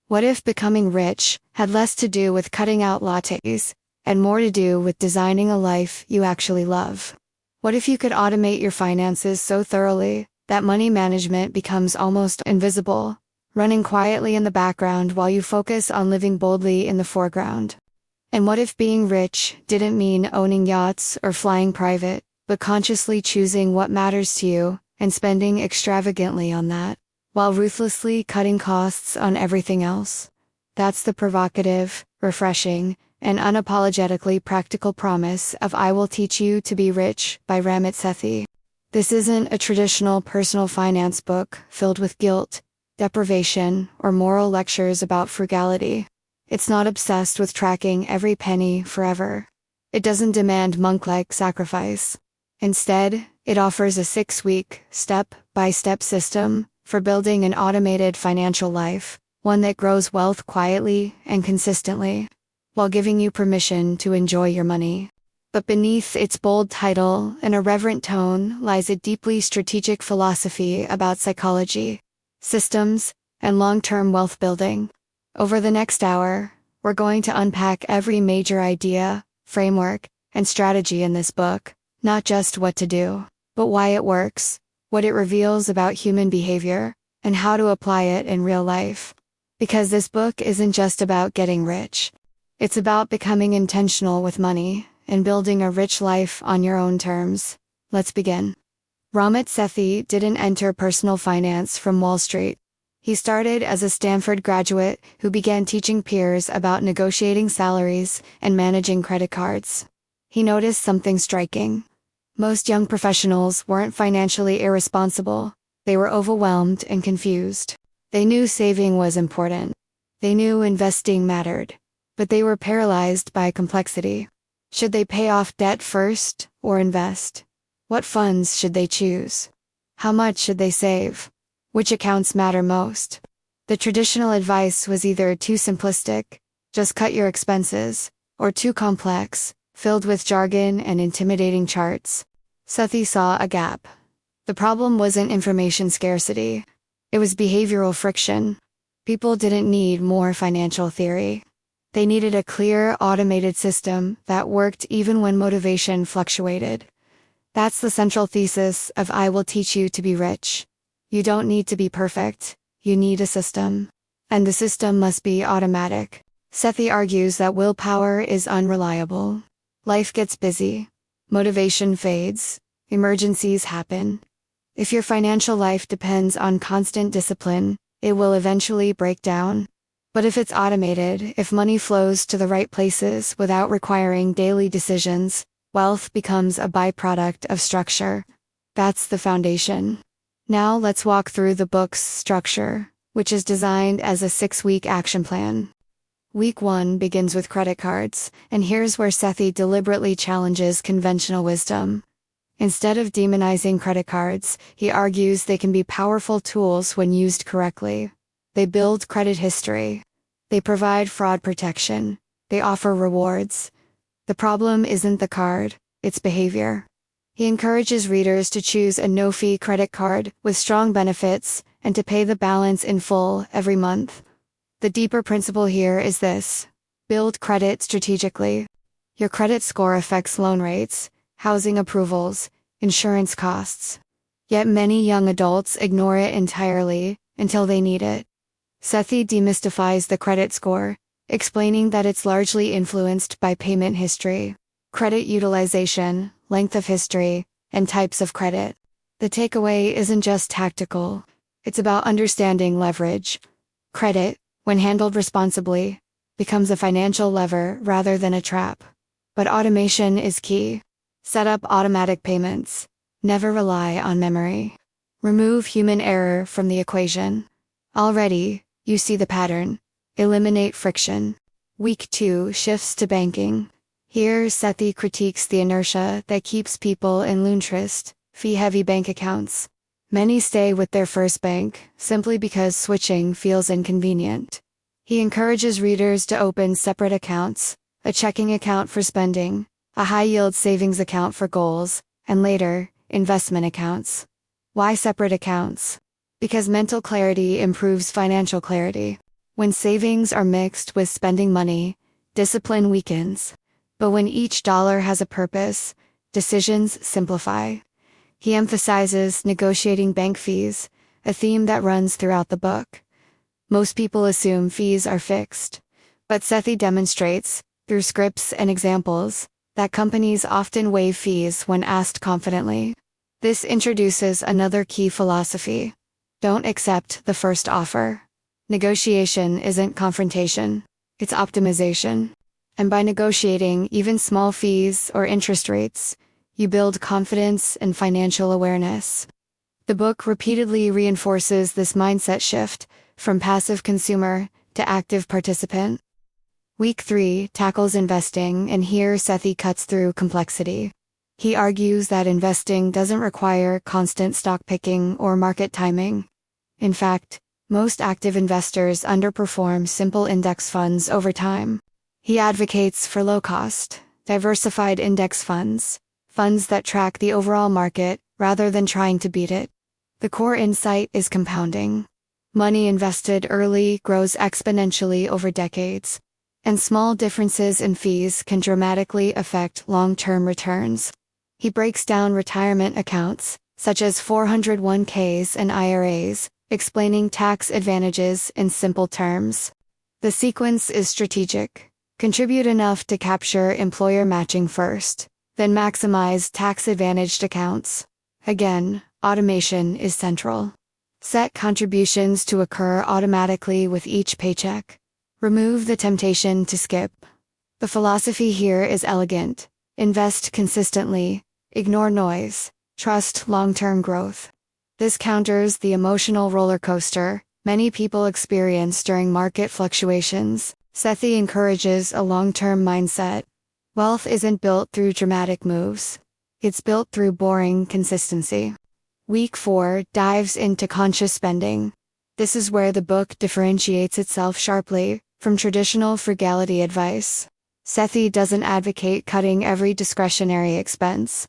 What if becoming rich had less to do with cutting out lattes and more to do with designing a life you actually love? What if you could automate your finances so thoroughly that money management becomes almost invisible, running quietly in the background while you focus on living boldly in the foreground? And what if being rich didn't mean owning yachts or flying private, but consciously choosing what matters to you and spending extravagantly on that, while ruthlessly cutting costs on everything else? That's the provocative, refreshing, and unapologetically practical promise of I Will Teach You to Be Rich by Ramit Sethi. This isn't a traditional personal finance book filled with guilt, deprivation, or moral lectures about frugality. It's not obsessed with tracking every penny forever. It doesn't demand monk-like sacrifice. Instead, it offers a 6-week, step-by-step system for building an automated financial life, one that grows wealth quietly and consistently, while giving you permission to enjoy your money. But beneath its bold title and irreverent tone lies a deeply strategic philosophy about psychology, systems, and long-term wealth building. Over the next hour, we're going to unpack every major idea, framework, and strategy in this book, not just what to do, but why it works, what it reveals about human behavior, and how to apply it in real life. Because this book isn't just about getting rich. It's about becoming intentional with money and building a rich life on your own terms. Let's begin. Ramit Sethi didn't enter personal finance from Wall Street. He started as a Stanford graduate who began teaching peers about negotiating salaries and managing credit cards. He noticed something striking. Most young professionals weren't financially irresponsible. They were overwhelmed and confused. They knew saving was important. They knew investing mattered. But they were paralyzed by complexity. Should they pay off debt first or invest? What funds should they choose? How much should they save? Which accounts matter most? The traditional advice was either too simplistic, just cut your expenses, or too complex, filled with jargon and intimidating charts. Sethi saw a gap. The problem wasn't information scarcity. It was behavioral friction. People didn't need more financial theory. They needed a clear, automated system that worked even when motivation fluctuated. That's the central thesis of I Will Teach You to Be Rich. You don't need to be perfect. You need a system. And the system must be automatic. Sethi argues that willpower is unreliable. Life gets busy. Motivation fades. Emergencies happen. If your financial life depends on constant discipline, it will eventually break down. But if it's automated, if money flows to the right places without requiring daily decisions, wealth becomes a byproduct of structure. That's the foundation. Now let's walk through the book's structure, which is designed as a 6-week action plan. Week 1 begins with credit cards, and here's where Sethi deliberately challenges conventional wisdom. Instead of demonizing credit cards, he argues they can be powerful tools when used correctly. They build credit history. They provide fraud protection. They offer rewards. The problem isn't the card, it's behavior. He encourages readers to choose a no-fee credit card with strong benefits and to pay the balance in full every month. The deeper principle here is this: build credit strategically. Your credit score affects loan rates, housing approvals, insurance costs. Yet many young adults ignore it entirely until they need it. Sethi demystifies the credit score, explaining that it's largely influenced by payment history, credit utilization, length of history, and types of credit. The takeaway isn't just tactical. It's about understanding leverage. Credit, when handled responsibly, becomes a financial lever rather than a trap. But automation is key. Set up automatic payments. Never rely on memory. Remove human error from the equation. Already, you see the pattern. Eliminate friction. Week 2 shifts to banking. Here, Sethi critiques the inertia that keeps people in loan-interest, fee-heavy bank accounts. Many stay with their first bank, simply because switching feels inconvenient. He encourages readers to open separate accounts, a checking account for spending, a high-yield savings account for goals, and later, investment accounts. Why separate accounts? Because mental clarity improves financial clarity. When savings are mixed with spending money, discipline weakens. But when each dollar has a purpose, decisions simplify. He emphasizes negotiating bank fees, a theme that runs throughout the book. Most people assume fees are fixed, but Sethi demonstrates, through scripts and examples, that companies often waive fees when asked confidently. This introduces another key philosophy. Don't accept the first offer. Negotiation isn't confrontation, it's optimization. And by negotiating even small fees or interest rates, you build confidence and financial awareness. The book repeatedly reinforces this mindset shift from passive consumer to active participant. Week 3 tackles investing, and here Sethi cuts through complexity. He argues that investing doesn't require constant stock picking or market timing. In fact, most active investors underperform simple index funds over time. He advocates for low-cost, diversified index funds that track the overall market rather than trying to beat it. The core insight is compounding. Money invested early grows exponentially over decades, and small differences in fees can dramatically affect long-term returns. He breaks down retirement accounts, such as 401ks and IRAs, explaining tax advantages in simple terms. The sequence is strategic. Contribute enough to capture employer matching first, then maximize tax-advantaged accounts. Again, automation is central. Set contributions to occur automatically with each paycheck. Remove the temptation to skip. The philosophy here is elegant. Invest consistently, ignore noise, trust long-term growth. This counters the emotional roller coaster many people experience during market fluctuations. Sethi encourages a long-term mindset. Wealth isn't built through dramatic moves. It's built through boring consistency. Week 4 dives into conscious spending. This is where the book differentiates itself sharply from traditional frugality advice. Sethi doesn't advocate cutting every discretionary expense.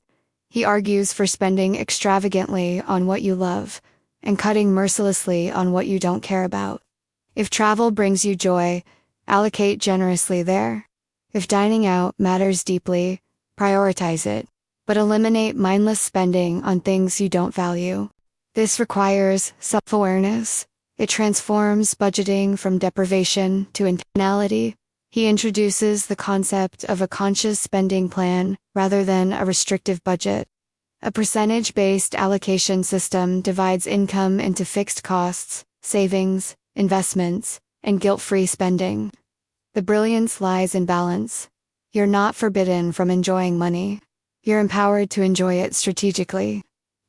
He argues for spending extravagantly on what you love and cutting mercilessly on what you don't care about. If travel brings you joy, allocate generously there. If dining out matters deeply, prioritize it, but eliminate mindless spending on things you don't value. This requires self-awareness. It transforms budgeting from deprivation to intentionality. He introduces the concept of a conscious spending plan rather than a restrictive budget. A percentage-based allocation system divides income into fixed costs, savings, investments, and guilt-free spending. The brilliance lies in balance. You're not forbidden from enjoying money. You're empowered to enjoy it strategically.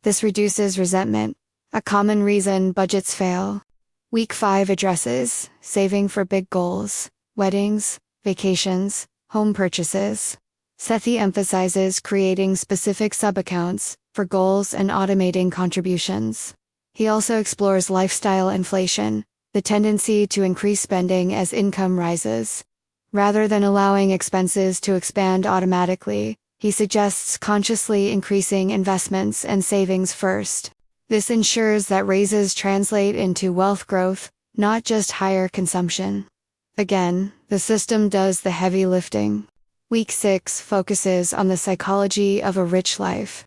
This reduces resentment, a common reason budgets fail. Week 5 addresses saving for big goals, weddings, vacations, home purchases. Sethi emphasizes creating specific sub-accounts for goals and automating contributions. He also explores lifestyle inflation, the tendency to increase spending as income rises. Rather than allowing expenses to expand automatically, he suggests consciously increasing investments and savings first. This ensures that raises translate into wealth growth, not just higher consumption. Again, the system does the heavy lifting. Week 6 focuses on the psychology of a rich life.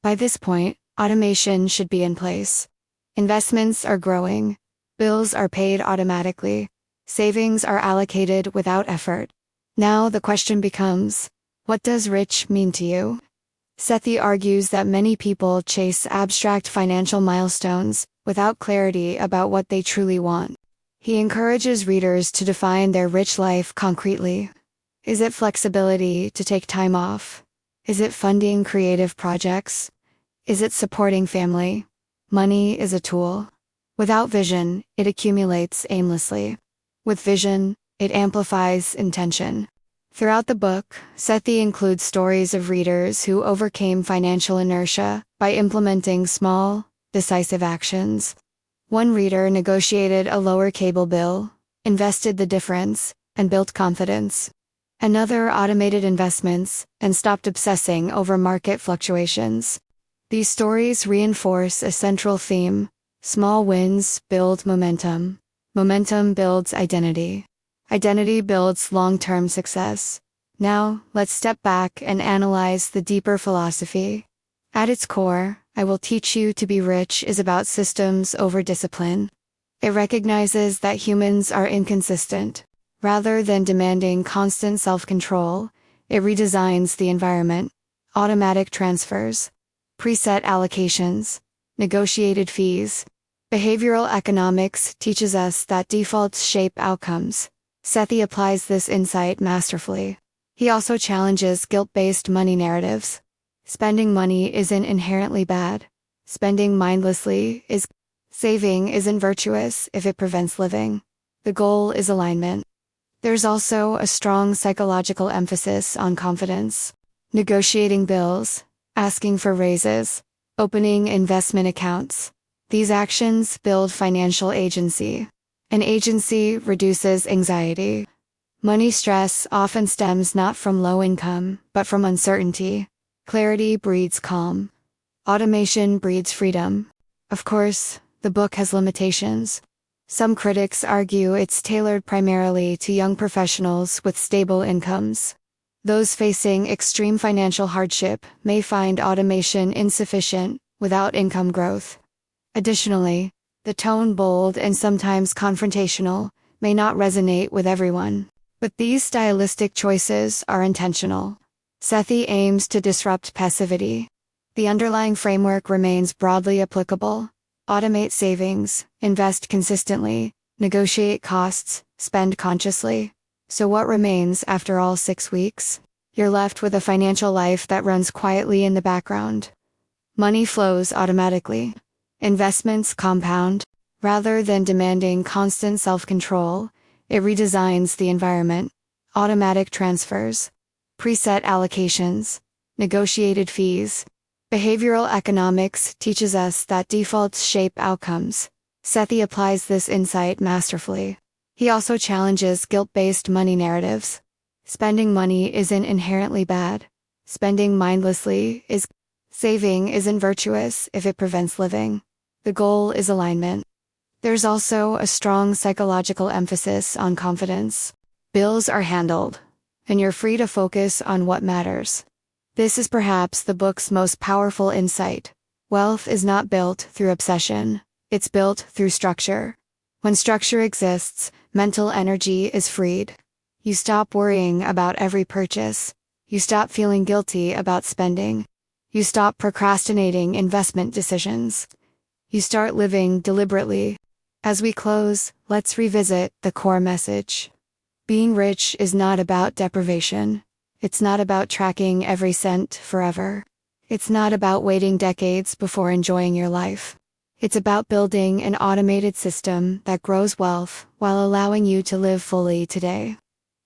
By this point, automation should be in place. Investments are growing. Bills are paid automatically. Savings are allocated without effort. Now the question becomes, what does rich mean to you? Sethi argues that many people chase abstract financial milestones without clarity about what they truly want. He encourages readers to define their rich life concretely. Is it flexibility to take time off? Is it funding creative projects? Is it supporting family? Money is a tool. Without vision, it accumulates aimlessly. With vision, it amplifies intention. Throughout the book, Sethi includes stories of readers who overcame financial inertia by implementing small, decisive actions. One reader negotiated a lower cable bill, invested the difference, and built confidence. Another automated investments and stopped obsessing over market fluctuations. These stories reinforce a central theme: small wins build momentum. Momentum builds identity. Identity builds long-term success. Now, let's step back and analyze the deeper philosophy. At its core, I Will Teach You to Be Rich is about systems over discipline. It recognizes that humans are inconsistent. Rather than demanding constant self-control, it redesigns the environment. Automatic transfers, preset allocations, negotiated fees. Behavioral economics teaches us that defaults shape outcomes. Sethi applies this insight masterfully. He also challenges guilt-based money narratives. Spending money isn't inherently bad. Spending mindlessly is. Saving isn't virtuous if it prevents living. The goal is alignment. There's also a strong psychological emphasis on confidence. Negotiating bills, asking for raises, opening investment accounts. These actions build financial agency. An agency reduces anxiety. Money stress often stems not from low income, but from uncertainty. Clarity breeds calm. Automation breeds freedom. Of course, the book has limitations. Some critics argue it's tailored primarily to young professionals with stable incomes. Those facing extreme financial hardship may find automation insufficient without income growth. Additionally, the tone, bold and sometimes confrontational, may not resonate with everyone. But these stylistic choices are intentional. Sethi aims to disrupt passivity. The underlying framework remains broadly applicable. Automate savings, invest consistently, negotiate costs, spend consciously. So what remains after all 6 weeks? You're left with a financial life that runs quietly in the background. Money flows automatically. Investments compound. Rather than demanding constant self-control, it redesigns the environment. Automatic transfers, preset allocations, negotiated fees. Behavioral economics teaches us that defaults shape outcomes. Sethi applies this insight masterfully. He also challenges guilt-based money narratives. Spending money isn't inherently bad. Spending mindlessly is. Saving isn't virtuous if it prevents living. The goal is alignment. There's also a strong psychological emphasis on confidence. Bills are handled, and you're free to focus on what matters. This is perhaps the book's most powerful insight. Wealth is not built through obsession, it's built through structure. When structure exists, mental energy is freed. You stop worrying about every purchase. You stop feeling guilty about spending. You stop procrastinating investment decisions. You start living deliberately. As we close, let's revisit the core message. Being rich is not about deprivation. It's not about tracking every cent forever. It's not about waiting decades before enjoying your life. It's about building an automated system that grows wealth while allowing you to live fully today.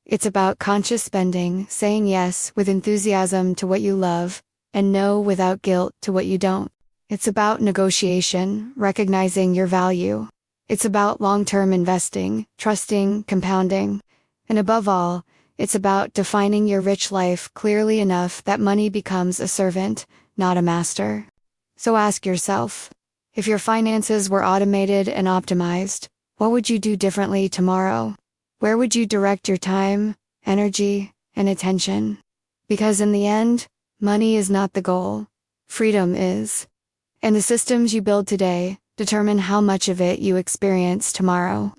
It's about conscious spending, saying yes with enthusiasm to what you love, and no without guilt to what you don't. It's about negotiation, recognizing your value. It's about long-term investing, trusting, compounding. And above all, it's about defining your rich life clearly enough that money becomes a servant, not a master. So ask yourself, if your finances were automated and optimized, what would you do differently tomorrow? Where would you direct your time, energy, and attention? Because in the end, money is not the goal. Freedom is. And the systems you build today determine how much of it you experience tomorrow.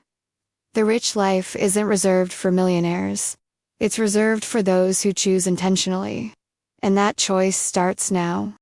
The rich life isn't reserved for millionaires. It's reserved for those who choose intentionally. And that choice starts now.